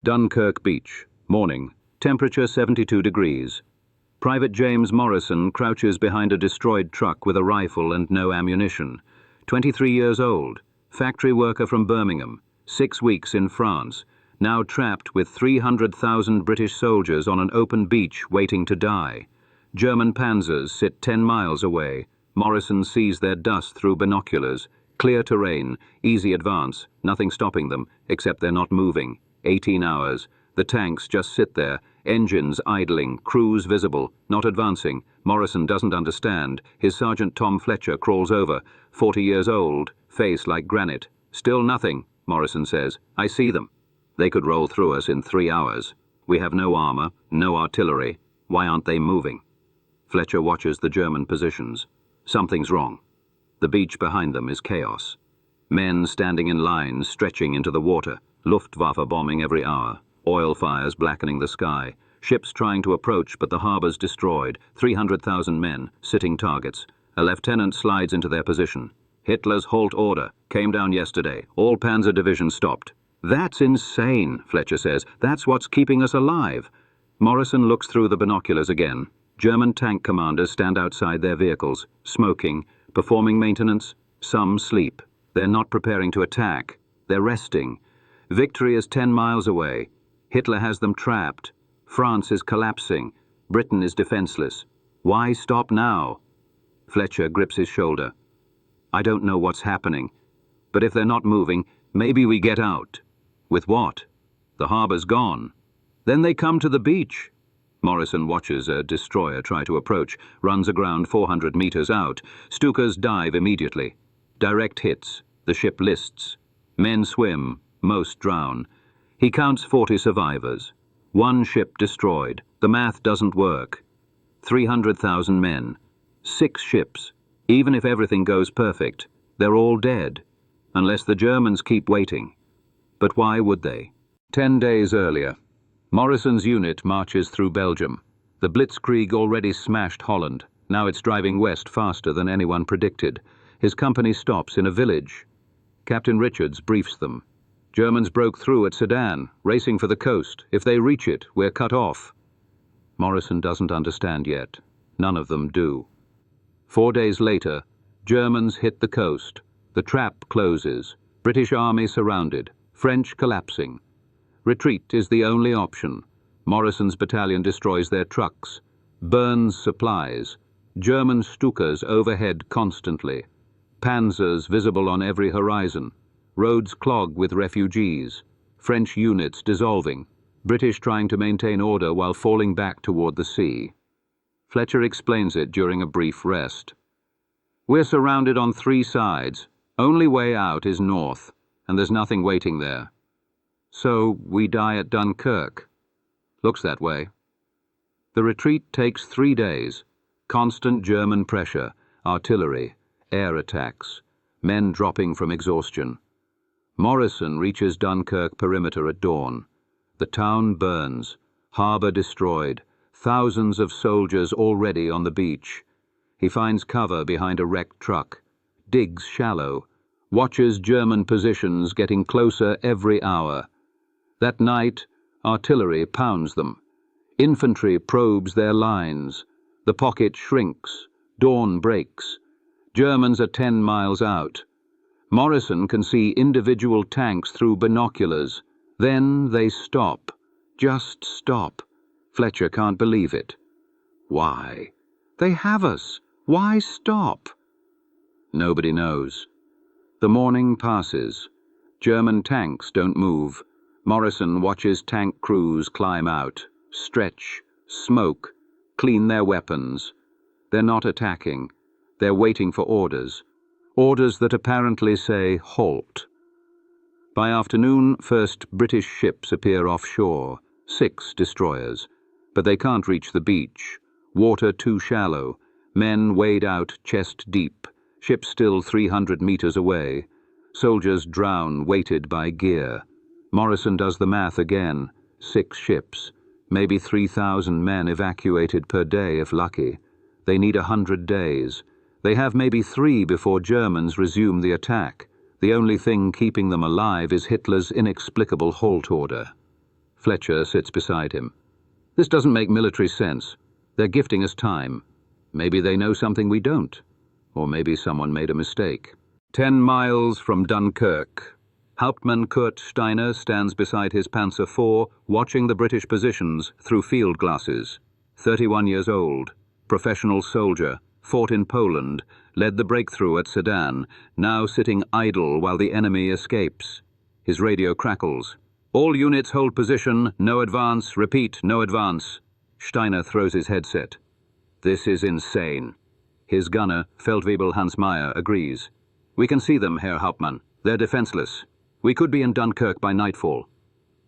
Dunkirk Beach, morning, temperature 72 degrees. Private James Morrison crouches behind a destroyed truck with a rifle and no ammunition. 23 years old, factory worker from Birmingham, 6 weeks in France, now trapped with 300,000 British soldiers on an open beach waiting to die. German Panzers sit 10 miles away. Morrison sees their dust through binoculars. Clear terrain, easy advance, nothing stopping them, except they're not moving. 18 hours. The tanks just sit there, engines idling, crews visible, not advancing. Morrison doesn't understand. His Sergeant Tom Fletcher crawls over, 40 years old, face like granite. Still nothing, Morrison says. I see them. They could roll through us in 3 hours. We have no armor, no artillery. Why aren't they moving? Fletcher watches the German positions. Something's wrong. The beach behind them is chaos. Men standing in lines, stretching into the water. Luftwaffe bombing every hour. Oil fires blackening the sky. Ships trying to approach, but the harbor's destroyed. 300,000 men, sitting targets. A lieutenant slides into their position. Hitler's halt order came down yesterday. All Panzer divisions stopped. That's insane, Fletcher says. That's what's keeping us alive. Morrison looks through the binoculars again. German tank commanders stand outside their vehicles, smoking, performing maintenance. Some sleep. They're not preparing to attack. They're resting. Victory is 10 miles away. Hitler has them trapped. France is collapsing. Britain is defenseless. Why stop now? Fletcher grips his shoulder. I don't know what's happening, but if they're not moving, maybe we get out. With what? The harbor's gone. Then they come to the beach. Morrison watches a destroyer try to approach, runs aground 400 meters out. Stukas dive immediately. Direct hits. The ship lists. Men swim. Most drown. He counts 40 survivors. 1 ship destroyed. The math doesn't work. 300,000 men. 6 ships. Even if everything goes perfect, they're all dead. Unless the Germans keep waiting. But why would they? 10 days earlier, Morrison's unit marches through Belgium. The Blitzkrieg already smashed Holland. Now it's driving west faster than anyone predicted. His company stops in a village. Captain Richards briefs them. Germans broke through at Sedan, racing for the coast. If they reach it, we're cut off. Morrison doesn't understand yet. None of them do. 4 days later, Germans hit the coast. The trap closes. British army surrounded. French collapsing. Retreat is the only option. Morrison's battalion destroys their trucks. Burns supplies. German Stukas overhead constantly. Panzers visible on every horizon. Roads clogged with refugees. French units dissolving. British trying to maintain order while falling back toward the sea. Fletcher explains it during a brief rest. We're surrounded on 3 sides. Only way out is north, and there's nothing waiting there. So we die at Dunkirk. Looks that way. The retreat takes 3 days. Constant German pressure, artillery, air attacks, men dropping from exhaustion. Morrison reaches Dunkirk perimeter at dawn. The town burns, harbour destroyed, thousands of soldiers already on the beach. He finds cover behind a wrecked truck, digs shallow, watches German positions getting closer every hour. That night, artillery pounds them. Infantry probes their lines. The pocket shrinks. Dawn breaks. Germans are 10 miles out. Morrison can see individual tanks through binoculars. Then they stop. Just stop. Fletcher can't believe it. Why? They have us. Why stop? Nobody knows. The morning passes. German tanks don't move. Morrison watches tank crews climb out, stretch, smoke, clean their weapons. They're not attacking. They're waiting for orders. Orders that apparently say halt. By afternoon, first British ships appear offshore, 6 destroyers. But they can't reach the beach. Water too shallow. Men wade out chest deep. Ship still 300 meters away. Soldiers drown weighted by gear. Morrison does the math again. 6 ships. Maybe 3,000 men evacuated per day if lucky. They need 100 days. They have maybe 3 before Germans resume the attack. The only thing keeping them alive is Hitler's inexplicable halt order. Fletcher sits beside him. This doesn't make military sense. They're gifting us time. Maybe they know something we don't. Or maybe someone made a mistake. 10 miles from Dunkirk. Hauptmann Kurt Steiner stands beside his Panzer IV, watching the British positions through field glasses. 31 years old, professional soldier, fought in Poland, led the breakthrough at Sedan, now sitting idle while the enemy escapes. His radio crackles. All units hold position, no advance, repeat, no advance. Steiner throws his headset. This is insane. His gunner, Feldwebel Hans Meyer, agrees. We can see them, Herr Hauptmann. They're defenseless. We could be in Dunkirk by nightfall.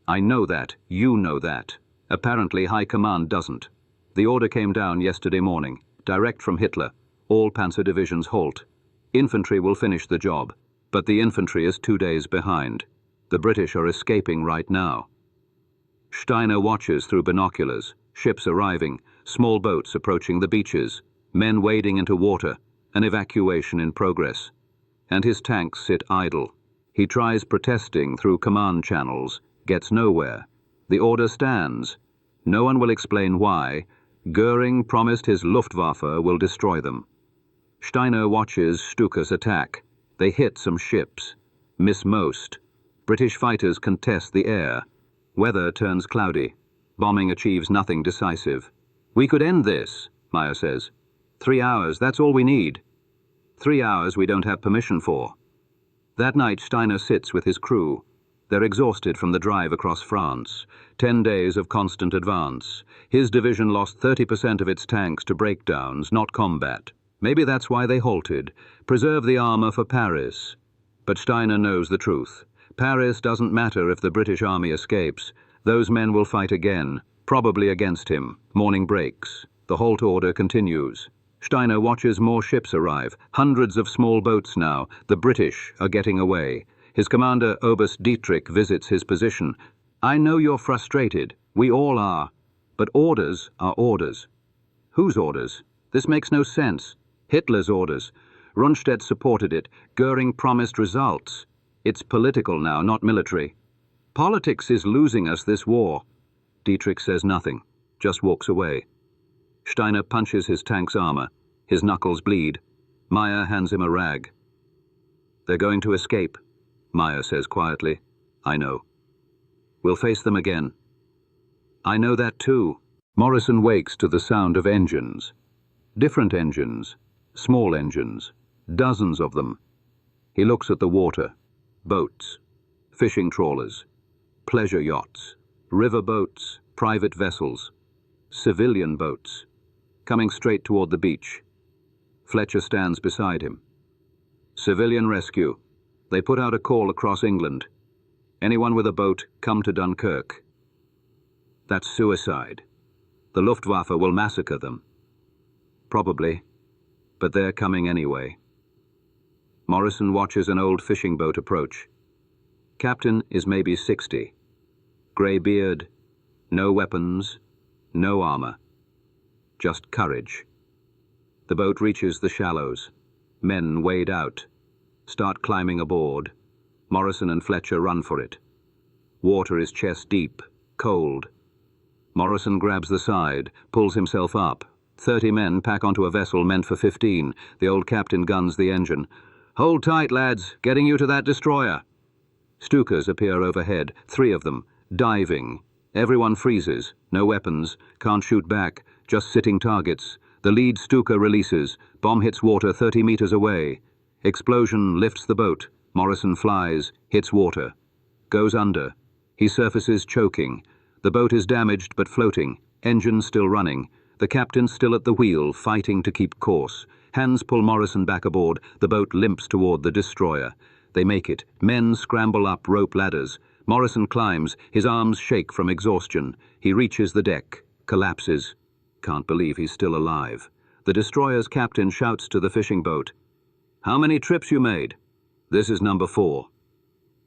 I know that. You know that. Apparently High Command doesn't. The order came down yesterday morning, direct from Hitler. All panzer divisions halt. Infantry will finish the job, but the infantry is 2 days behind. The British are escaping right now. Steiner watches through binoculars, ships arriving, small boats approaching the beaches, men wading into water, an evacuation in progress. And his tanks sit idle. He tries protesting through command channels, gets nowhere. The order stands. No one will explain why. Göring promised his Luftwaffe will destroy them. Steiner watches Stuka's attack. They hit some ships, miss most. British fighters contest the air. Weather turns cloudy. Bombing achieves nothing decisive. We could end this, Meyer says. 3 hours, that's all we need. 3 hours we don't have permission for. That night Steiner sits with his crew. They're exhausted from the drive across France. 10 days of constant advance. His division lost 30% of its tanks to breakdowns, not combat. Maybe that's why they halted. Preserve the armor for Paris. But Steiner knows the truth. Paris doesn't matter if the British army escapes. Those men will fight again, probably against him. Morning breaks. The halt order continues. Steiner watches more ships arrive, hundreds of small boats now. The British are getting away. His commander, Oberst Dietrich, visits his position. I know you're frustrated. We all are. But orders are orders. Whose orders? This makes no sense. Hitler's orders. Rundstedt supported it. Göring promised results. It's political now, not military. Politics is losing us this war. Dietrich says nothing, just walks away. Steiner punches his tank's armor. His knuckles bleed. Meyer hands him a rag. They're going to escape, Meyer says quietly. I know. We'll face them again. I know that too. Morrison wakes to the sound of engines. Different engines. Small engines. Dozens of them. He looks at the water. Boats. Fishing trawlers. Pleasure yachts. River boats. Private vessels. Civilian boats. Coming straight toward the beach. Fletcher stands beside him. Civilian rescue. They put out a call across England. Anyone with a boat, come to Dunkirk. That's suicide. The Luftwaffe will massacre them. Probably, but they're coming anyway. Morrison watches an old fishing boat approach. Captain is maybe 60. Grey beard, no weapons, no armor. Just courage. The boat reaches the shallows. Men wade out, start climbing aboard. Morrison and Fletcher run for it. Water is chest deep, cold. Morrison grabs the side, pulls himself up. 30 men pack onto a vessel meant for 15. The old captain guns the engine. Hold tight, lads, getting you to that destroyer. Stukas appear overhead, 3 of them, diving. Everyone freezes, no weapons, can't shoot back, just sitting targets. The lead Stuka releases, bomb hits water 30 meters away. Explosion lifts the boat. Morrison flies, hits water. Goes under. He surfaces choking. The boat is damaged but floating, engine still running. The captain still at the wheel, fighting to keep course. Hands pull Morrison back aboard. The boat limps toward the destroyer. They make it. Men scramble up rope ladders. Morrison climbs. His arms shake from exhaustion. He reaches the deck, collapses. Can't believe he's still alive. The destroyer's captain shouts to the fishing boat. How many trips you made? This is number 4.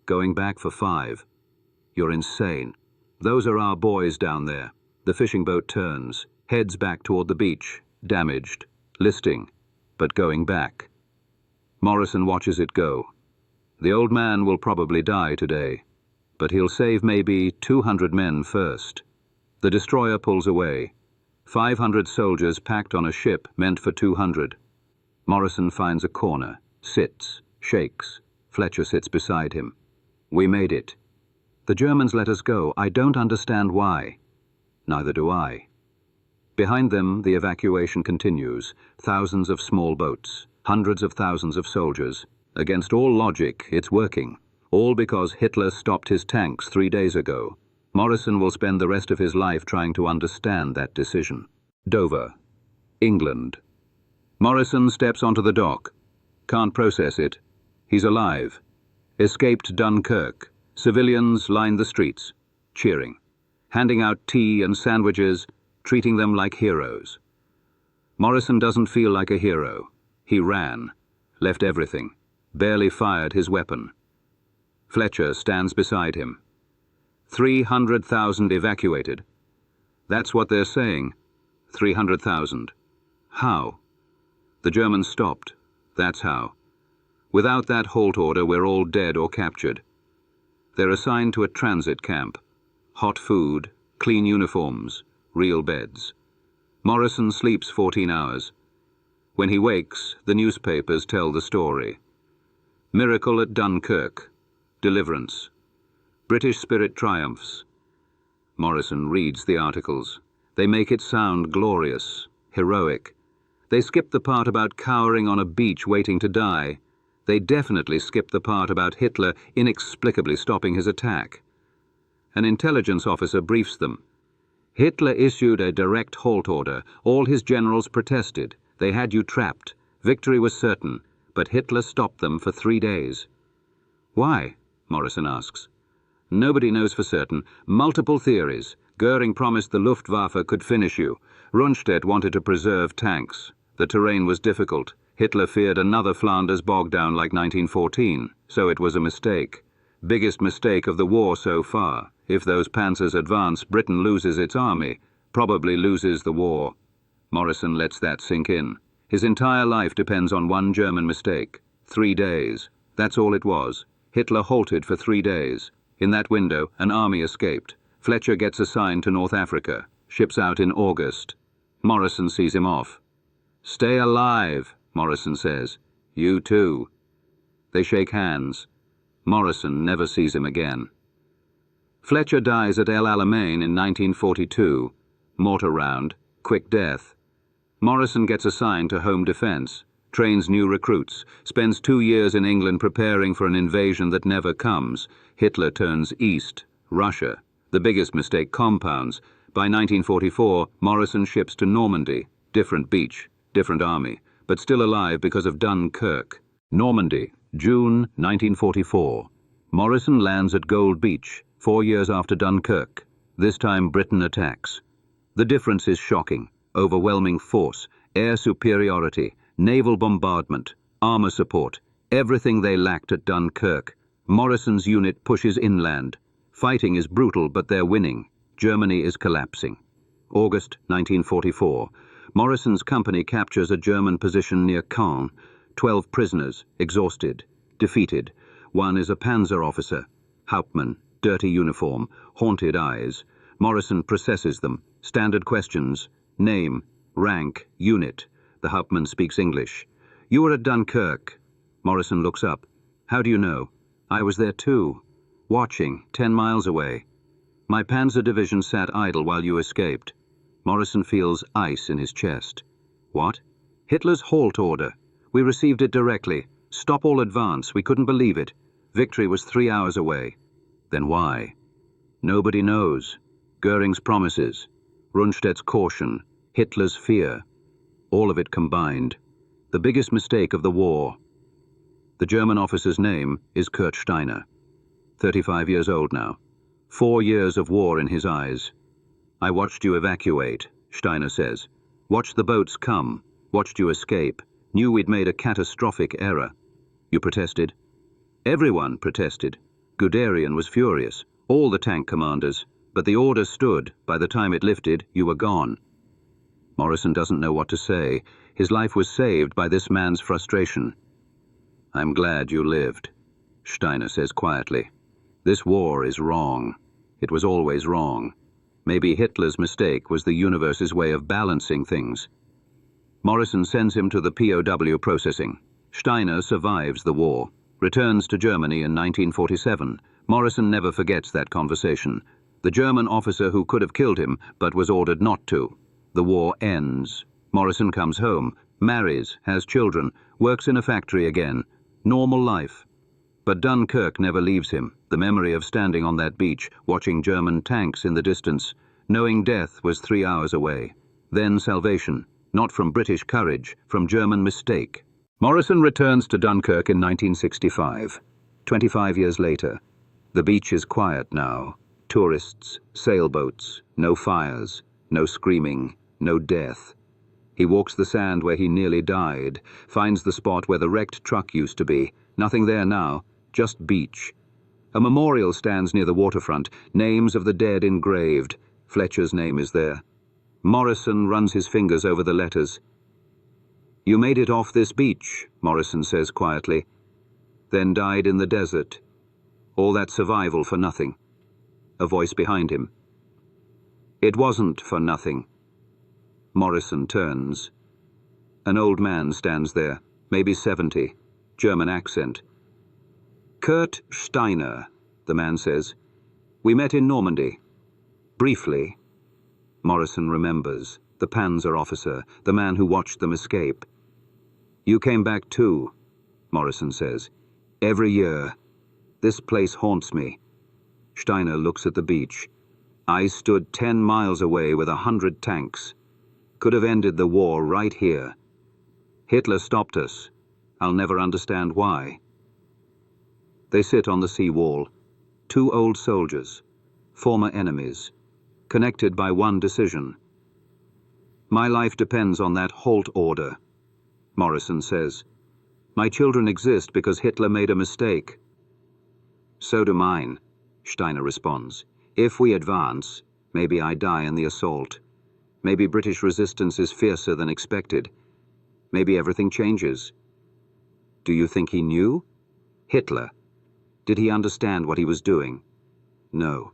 Going back for 5. You're insane. Those are our boys down there. The fishing boat turns, heads back toward the beach, damaged, listing, but going back. Morrison watches it go. The old man will probably die today. but he'll save maybe 200 men first. The destroyer pulls away. 500 soldiers packed on a ship meant for 200. Morrison finds a corner, sits, shakes. Fletcher sits beside him. We made it. The Germans let us go. I don't understand why. Neither do I. Behind them, the evacuation continues. Thousands of small boats, hundreds of thousands of soldiers. Against all logic, it's working. All because Hitler stopped his tanks 3 days ago. Morrison will spend the rest of his life trying to understand that decision. Dover, England. Morrison steps onto the dock. Can't process it. He's alive. Escaped Dunkirk. Civilians line the streets, cheering, handing out tea and sandwiches, treating them like heroes. Morrison doesn't feel like a hero. He ran, left everything, barely fired his weapon. Fletcher stands beside him. 300,000 evacuated. That's what they're saying. 300,000. How? The Germans stopped. That's how. Without that halt order, we're all dead or captured. They're assigned to a transit camp. Hot food, clean uniforms, real beds. Morrison sleeps 14 hours. When he wakes, the newspapers tell the story. Miracle at Dunkirk. Deliverance. British spirit triumphs. Morrison reads the articles. They make it sound glorious, heroic. They skip the part about cowering on a beach waiting to die. They definitely skip the part about Hitler inexplicably stopping his attack. An intelligence officer briefs them. Hitler issued a direct halt order. All his generals protested. They had you trapped. Victory was certain, but Hitler stopped them for 3 days. Why? Morrison asks. Nobody knows for certain. Multiple theories. Göring promised the Luftwaffe could finish you. Rundstedt wanted to preserve tanks. The terrain was difficult. Hitler feared another Flanders bog-down like 1914, so it was a mistake. Biggest mistake of the war so far. If those Panzers advance, Britain loses its army, probably loses the war. Morrison lets that sink in. His entire life depends on one German mistake. 3 days. That's all it was. Hitler halted for 3 days. In that window, an army escaped. Fletcher gets assigned to North Africa. Ships out in August. Morrison sees him off. Stay alive, Morrison says. You too. They shake hands. Morrison never sees him again. Fletcher dies at El Alamein in 1942. Mortar round. Quick death. Morrison gets assigned to Home Defence. Trains new recruits. Spends 2 years in England preparing for an invasion that never comes. Hitler turns east. Russia. The biggest mistake compounds. By 1944, Morrison ships to Normandy. Different beach. Different army. But still alive because of Dunkirk. Normandy, June 1944. Morrison lands at Gold Beach, 4 years after Dunkirk. This time Britain attacks. The difference is shocking. Overwhelming force, air superiority, naval bombardment, armor support, everything they lacked at Dunkirk. Morrison's unit pushes inland. Fighting is brutal, but they're winning. Germany is collapsing. August 1944. Morrison's company captures a German position near Caen. 12 prisoners, exhausted, defeated. One is a Panzer officer. Hauptmann, dirty uniform, haunted eyes. Morrison processes them. Standard questions. Name, rank, unit. The Hauptmann speaks English. You were at Dunkirk. Morrison looks up. How do you know? I was there too. Watching, 10 miles away. My Panzer division sat idle while you escaped. Morrison feels ice in his chest. What? Hitler's halt order. We received it directly. Stop all advance. We couldn't believe it. Victory was 3 hours away. Then why? Nobody knows. Göring's promises. Rundstedt's caution. Hitler's fear. All of it combined. The biggest mistake of the war. The German officer's name is Kurt Steiner. 35 years old now. 4 years of war in his eyes. I watched you evacuate, Steiner says. Watched the boats come. Watched you escape. Knew we'd made a catastrophic error. You protested? Everyone protested. Guderian was furious. All the tank commanders. But the order stood. By the time it lifted, you were gone. Morrison doesn't know what to say. His life was saved by this man's frustration. I'm glad you lived, Steiner says quietly. This war is wrong. It was always wrong. Maybe Hitler's mistake was the universe's way of balancing things. Morrison sends him to the POW processing. Steiner survives the war, returns to Germany in 1947. Morrison never forgets that conversation. The German officer who could have killed him, but was ordered not to. The war ends. Morrison comes home, marries, has children, works in a factory again. Normal life. But Dunkirk never leaves him. The memory of standing on that beach, watching German tanks in the distance, knowing death was 3 hours away. Then salvation, not from British courage, from German mistake. Morrison returns to Dunkirk in 1965. 25 years later. The beach is quiet now. Tourists, sailboats, no fires, no screaming, no death. He walks the sand where he nearly died, finds the spot where the wrecked truck used to be. Nothing there now, just beach. A memorial stands near the waterfront, names of the dead engraved. Fletcher's name is there. Morrison runs his fingers over the letters. "You made it off this beach," Morrison says quietly. "Then died in the desert. All that survival for nothing." A voice behind him. "It wasn't for nothing." Morrison turns. An old man stands there, maybe 70, German accent. "Kurt Steiner," the man says. "We met in Normandy. Briefly." Morrison remembers, the Panzer officer, the man who watched them escape. "You came back too," Morrison says. "Every year. This place haunts me." Steiner looks at the beach. "I stood 10 miles away with 100 tanks. Could have ended the war right here. Hitler stopped us. I'll never understand why." They sit on the sea wall. 2 old soldiers, former enemies, connected by one decision. "My life depends on that Halt order," Morrison says. "My children exist because Hitler made a mistake." "So do mine," Steiner responds. "If we advance, maybe I die in the assault. Maybe British resistance is fiercer than expected. Maybe everything changes." "Do you think he knew?" "Hitler. Did he understand what he was doing?" "No.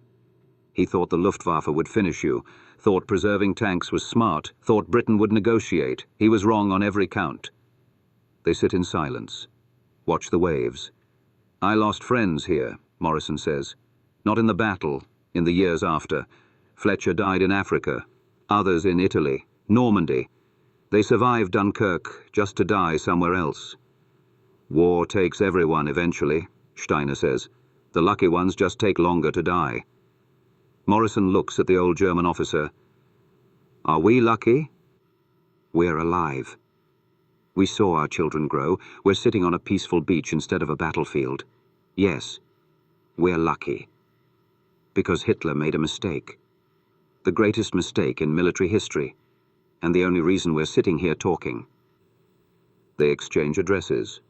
He thought the Luftwaffe would finish you, thought preserving tanks was smart, thought Britain would negotiate. He was wrong on every count." They sit in silence, watch the waves. "I lost friends here," Morrison says. "Not in the battle, in the years after. Fletcher died in Africa, others in Italy, Normandy. They survived Dunkirk just to die somewhere else." "War takes everyone eventually," Steiner says. "The lucky ones just take longer to die." Morrison looks at the old German officer. "Are we lucky?" "We're alive. We saw our children grow. We're sitting on a peaceful beach instead of a battlefield. Yes, we're lucky. Because Hitler made a mistake. The greatest mistake in military history. And the only reason we're sitting here talking." They exchange addresses.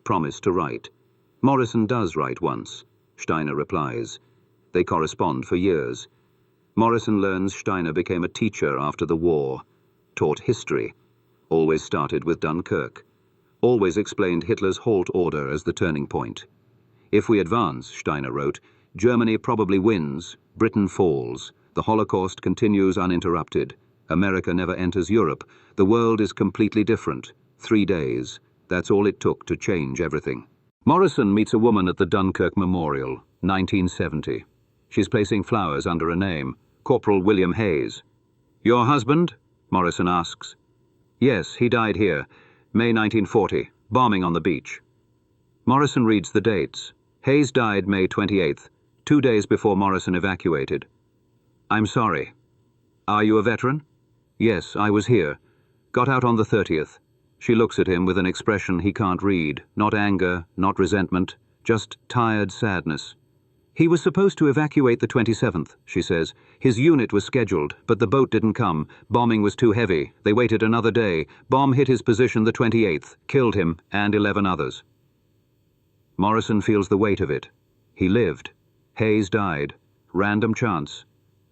Promise to write. Morrison does write once. Steiner replies. They correspond for years. Morrison learns Steiner became a teacher after the war. Taught history. Always started with Dunkirk. Always explained Hitler's Halt order as the turning point. "If we advance," Steiner wrote, "Germany probably wins, Britain falls. The Holocaust continues uninterrupted. America never enters Europe. The world is completely different. 3 days. That's all it took to change everything." Morrison meets a woman at the Dunkirk Memorial, 1970. She's placing flowers under a name, Corporal William Hayes. "Your husband?" Morrison asks. "Yes, he died here, May 1940, bombing on the beach." Morrison reads the dates. Hayes died May 28th, 2 days before Morrison evacuated. "I'm sorry. Are you a veteran?" "Yes, I was here. Got out on the 30th. She looks at him with an expression he can't read, not anger, not resentment, just tired sadness. "He was supposed to evacuate the 27th, she says. His unit was scheduled, but the boat didn't come. Bombing was too heavy. They waited another day. Bomb hit his position the 28th, killed him and 11 others. Morrison feels the weight of it. He lived. Hayes died. Random chance.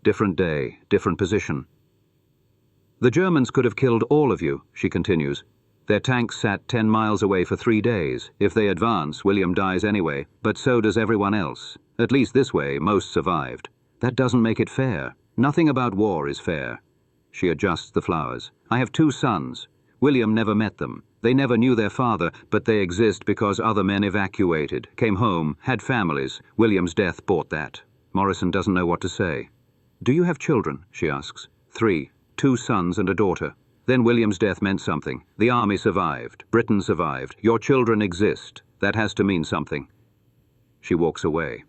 Different day, different position. "The Germans could have killed all of you," she continues. "Their tanks sat 10 miles away for 3 days. If they advance, William dies anyway, but so does everyone else. At least this way, most survived. That doesn't make it fair. Nothing about war is fair. She adjusts the flowers. I have 2 sons. William never met them. They never knew their father, but they exist because other men evacuated, came home, had families. William's death bought that. Morrison doesn't know what to say. Do you have children? She asks. 3. 2 sons and a daughter. Then William's death meant something. The army survived. Britain survived. Your children exist. That has to mean something. She walks away.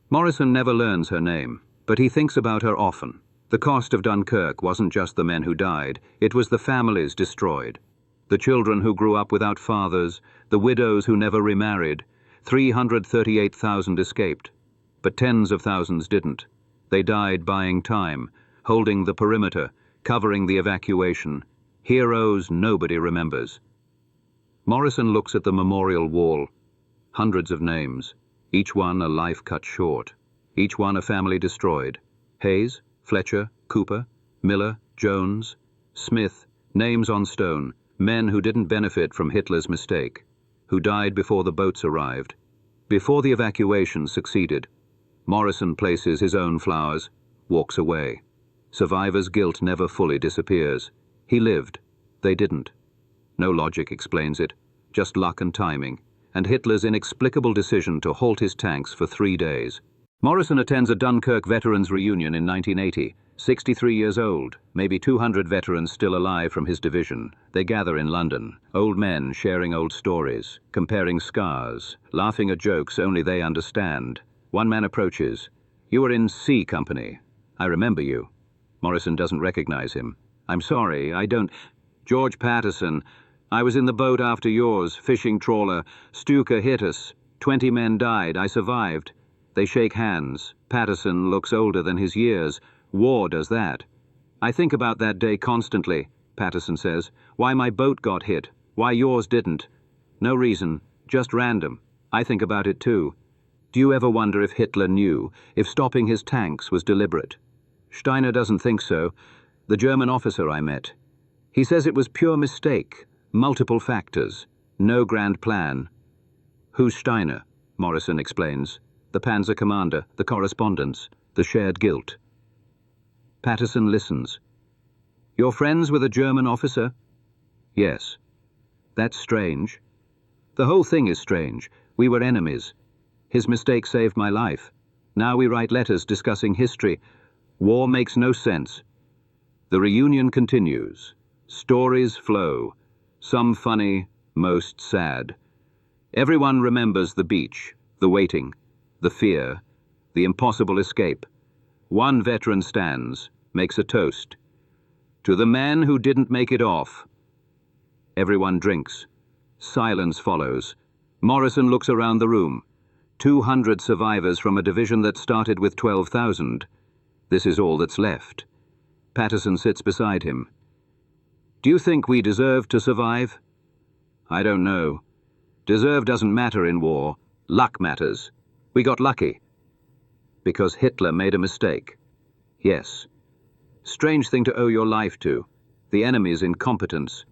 Morrison never learns her name, but he thinks about her often. The cost of Dunkirk wasn't just the men who died, it was the families destroyed. The children who grew up without fathers, the widows who never remarried. 338,000 escaped, but tens of thousands didn't. They died buying time, holding the perimeter, covering the evacuation. Heroes nobody remembers. Morrison looks at the memorial wall. Hundreds of names, each one a life cut short, each one a family destroyed. Hayes, Fletcher, Cooper, Miller, Jones, Smith, names on stone, men who didn't benefit from Hitler's mistake, who died before the boats arrived, before the evacuation succeeded. Morrison places his own flowers, walks away. Survivor's guilt never fully disappears. He lived. They didn't. No logic explains it, just luck and timing, and Hitler's inexplicable decision to halt his tanks for 3 days. Morrison attends a Dunkirk veterans reunion in 1980. 63 years old, maybe 200 veterans still alive from his division. They gather in London, old men sharing old stories, comparing scars, laughing at jokes only they understand. One man approaches. You were in C Company. I remember you. Morrison doesn't recognize him. I'm sorry, I don't... George Patterson. I was in the boat after yours, fishing trawler. Stuka hit us. 20 men died. I survived. They shake hands. Patterson looks older than his years. War does that. I think about that day constantly, Patterson says. Why my boat got hit. Why yours didn't. No reason. Just random. I think about it too. Do you ever wonder if Hitler knew, if stopping his tanks was deliberate? Steiner doesn't think so. The German officer I met. He says it was pure mistake. Multiple factors. No grand plan. Who's Steiner? Morrison explains. The Panzer commander, the correspondence, the shared guilt. Patterson listens. You're friends with a German officer? Yes. That's strange. The whole thing is strange. We were enemies. His mistake saved my life. Now we write letters discussing history. War makes no sense. The reunion continues. Stories flow. Some funny, most sad. Everyone remembers the beach, the waiting, the fear, the impossible escape. One veteran stands, makes a toast. To the men who didn't make it off. Everyone drinks. Silence follows. Morrison looks around the room. 200 survivors from a division that started with 12,000. This is all that's left. Patterson sits beside him. Do you think we deserve to survive? I don't know. Deserve doesn't matter in war. Luck matters. We got lucky. Because Hitler made a mistake. Yes. Strange thing to owe your life to. The enemy's incompetence.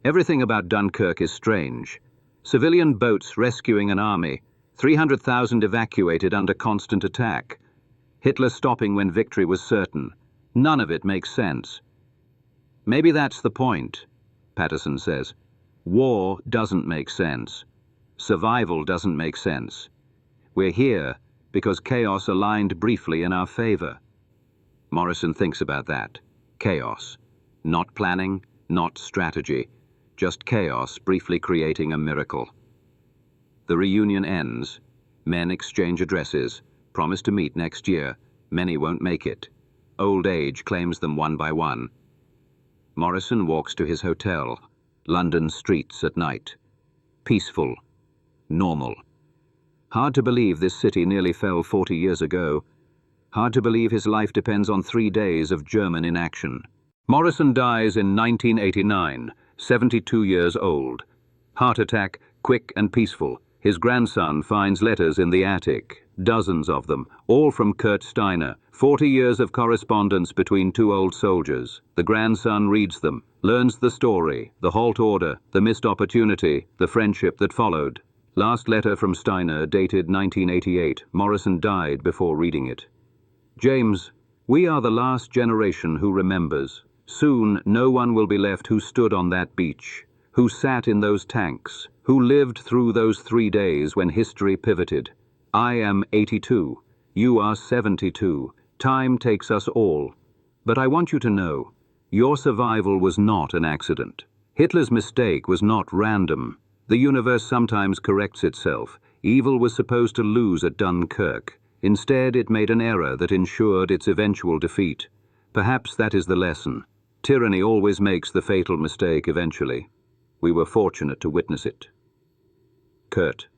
Everything about Dunkirk is strange. Civilian boats rescuing an army. 300,000 evacuated under constant attack. Hitler stopping when victory was certain. None of it makes sense. Maybe that's the point, Patterson says. War doesn't make sense. Survival doesn't make sense. We're here because chaos aligned briefly in our favor. Morrison thinks about that. Chaos. Not planning, not strategy. Just chaos briefly creating a miracle. The reunion ends. Men exchange addresses. Promise to meet next year. Many won't make it. Old age claims them one by one. Morrison walks to his hotel. London streets at night. Peaceful. Normal. Hard to believe this city nearly fell 40 years ago. Hard to believe his life depends on 3 days of German inaction. Morrison dies in 1989, 72 years old. Heart attack, quick and peaceful. His grandson finds letters in the attic, dozens of them, all from Kurt Steiner. 40 years of correspondence between 2 old soldiers. The grandson reads them, learns the story, the halt order, the missed opportunity, the friendship that followed. Last letter from Steiner, dated 1988. Morrison died before reading it. James, we are the last generation who remembers. Soon no one will be left who stood on that beach, who sat in those tanks, who lived through those 3 days when history pivoted. I am 82. You are 72. Time takes us all. But I want you to know, your survival was not an accident. Hitler's mistake was not random. The universe sometimes corrects itself. Evil was supposed to lose at Dunkirk. Instead, it made an error that ensured its eventual defeat. Perhaps that is the lesson. Tyranny always makes the fatal mistake eventually. We were fortunate to witness it. Kurt.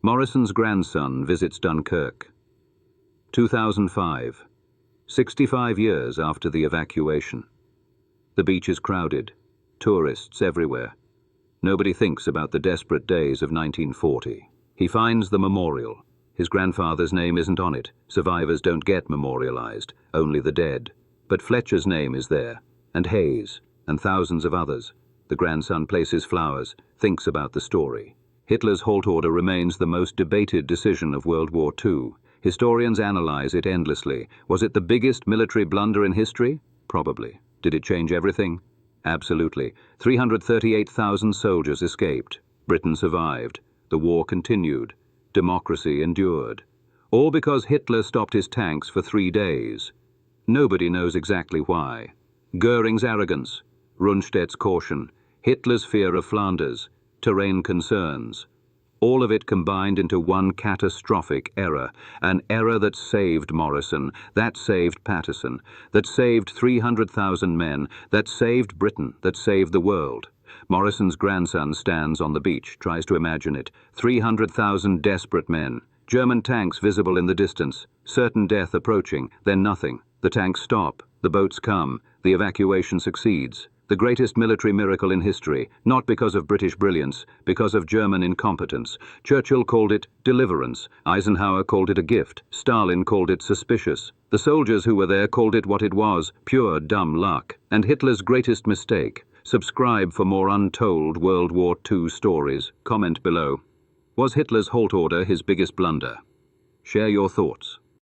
Morrison's grandson visits Dunkirk. 2005. 65 years after the evacuation. The beach is crowded. Tourists everywhere. Nobody thinks about the desperate days of 1940. He finds the memorial. His grandfather's name isn't on it. Survivors don't get memorialized, only the dead. But Fletcher's name is there, and Hayes, and thousands of others. The grandson places flowers, thinks about the story. Hitler's Halt order remains the most debated decision of World War II. Historians analyze it endlessly. Was it the biggest military blunder in history? Probably. Did it change everything? Absolutely. 338,000 soldiers escaped. Britain survived. The war continued. Democracy endured. All because Hitler stopped his tanks for 3 days. Nobody knows exactly why. Göring's arrogance, Rundstedt's caution, Hitler's fear of Flanders, terrain concerns. All of it combined into one catastrophic error, an error that saved Morrison, that saved Patterson, that saved 300,000 men, that saved Britain, that saved the world. Morrison's grandson stands on the beach, tries to imagine it. 300,000 desperate men, German tanks visible in the distance, certain death approaching, then nothing. The tanks stop, the boats come, the evacuation succeeds. The greatest military miracle in history, not because of British brilliance, because of German incompetence. Churchill called it deliverance. Eisenhower called it a gift. Stalin called it suspicious. The soldiers who were there called it what it was, pure dumb luck. And Hitler's greatest mistake. Subscribe for more untold World War II stories. Comment below. Was Hitler's Halt order his biggest blunder? Share your thoughts.